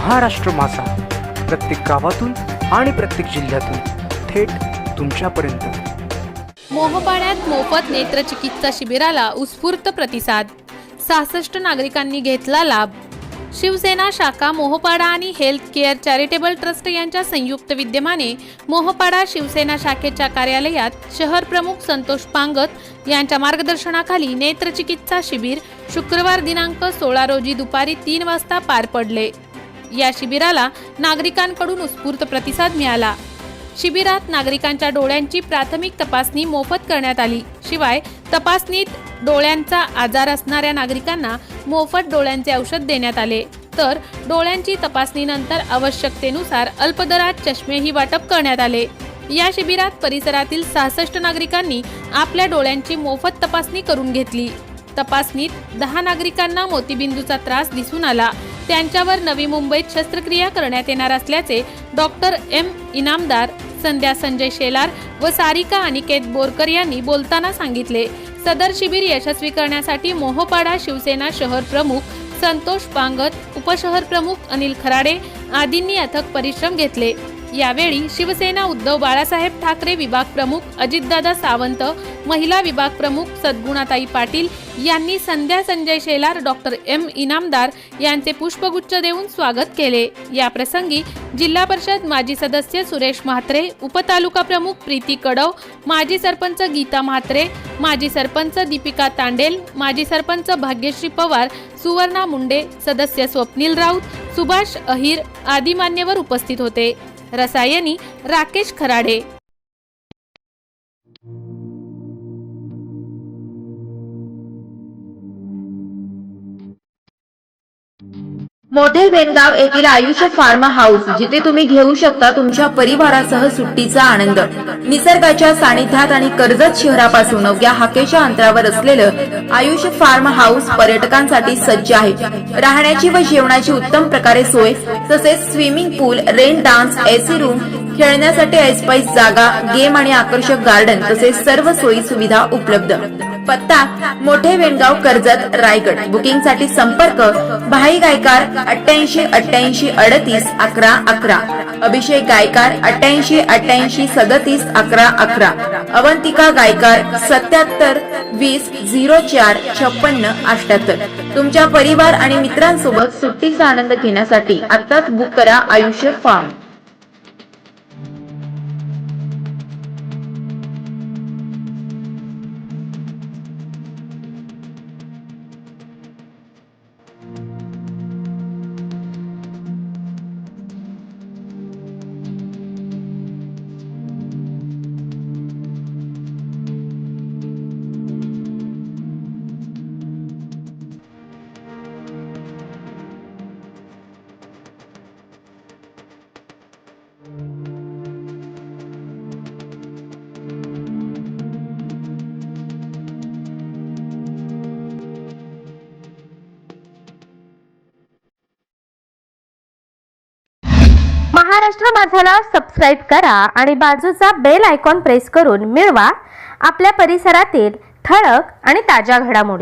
महाराष्ट्र माझा, प्रत्येक गावातून आणि प्रत्येक जिल्ह्यातून थेट तुमच्यापर्यंत। मोहपाड्यात मोफत नेत्रचिकित्सा शिबिराला उत्स्फूर्त प्रतिसाद, 66 नागरिकांनी घेतला लाभ। शिवसेना शाखा मोहपाडा आणि हेल्थ केअर चॅरिटेबल ट्रस्ट यांच्या संयुक्त विद्यमाने मोहपाडा शिवसेना शाखेच्या कार्यालयात शहर प्रमुख संतोष पांगत यांच्या मार्गदर्शनाखाली नेत्रचिकित्सा शिबिर शुक्रवार दिनांक 16 रोजी दुपारी 3 वाजता पार पडले। या शिबिराला नागरिकांकडून उत्स्फूर्त प्रतिसाद मिळाला। शिबिरात नागरिकांच्या डोळ्यांची प्राथमिक तपासणी मोफत करण्यात आली। शिवाय तपासणीत डोळ्यांचा आजार असणाऱ्या नागरिकांना मोफत डोळ्यांचे औषध देण्यात आले, तर डोळ्यांची तपासणीनंतर आवश्यकतेनुसार अल्पदरात चष्मेही वाटप करण्यात आले। या शिबिरात परिसरातील 66 नागरिकांनी आपल्या डोळ्यांची मोफत तपासणी करून घेतली। तपासणीत 10 नागरिकांना मोतीबिंदूचा त्रास दिसून आला। त्यांच्यावर नवी मुंबईत शस्त्रक्रिया करण्यात येणार असल्याचे डॉक्टर एम इनामदार, संध्या संजय शेलार व सारिका अनिकेत बोरकर यांनी बोलताना सांगितले। सदर शिबिर यशस्वी करण्यासाठी मोहपाडा शिवसेना शहर प्रमुख संतोष पांगत, उपशहर प्रमुख अनिल खराडे आदींनी अथक परिश्रम घेतले। यावेळी शिवसेना उद्धव बाळासाहेब ठाकरे विभाग प्रमुख अजितदादा सावंत, महिला विभाग प्रमुख सद्गुणाताई पाटील यांनी संध्या संजय शेलार, डॉक्टर एम इनामदार यांचे पुष्पगुच्छ देऊन स्वागत केले। या प्रसंगी जिल्हा परिषद माजी सदस्य सुरेश म्हात्रे, उपतालुका प्रमुख प्रीती कडव, माजी सरपंच गीता म्हात्रे, माजी सरपंच दीपिका तांडेल, माजी सरपंच भाग्यश्री पवार, सुवर्णा मुंडे, सदस्य स्वप्नील राऊत, सुभाष अहिर आदी मान्यवर उपस्थित होते। रसायनी राकेश खराडे। मोठे बेनगाव येथील आयुष्य फार्म हाऊस, जिथे तुम्ही घेऊ शकता तुमच्या परिवारासह सुट्टीचा आनंद। निसर्गाच्या सानिध्यात आणि कर्जत शहरापासून अवघ्या हाकेच्या अंतरावर असलेलं आयुष्य फार्म हाऊस पर्यटकांसाठी सज्ज आहे। राहण्याची व जेवणाची उत्तम प्रकारे सोय, तसेच स्विमिंग पूल, रेन डान्स, एसी रूम, खेळण्यासाठी ऐसपैस जागा, गेम आणि आकर्षक गार्डन तसेच सर्व सोयी सुविधा उपलब्ध। पत्ता मोठे बेनगाव, कर्जत, रायगड। बुकिंग साठी संपर्क भाई गायकार 88 88 38 11 11, अभिषेक गायकार 88 88 37 11 11, अवंतिका गायकार 77 20 04 56 78। तुमच्या परिवार आणि मित्रांसोबत सुट्टीचा आनंद घेण्यासाठी आताच बुक करा आयुष्य फार्म। महाराष्ट्र माझाला सबस्क्राइब करा आणि बाजूचा बेल आयकॉन प्रेस करून मिळवा आपल्या परिसरातील ठळक आणि ताज्या घडामोडी।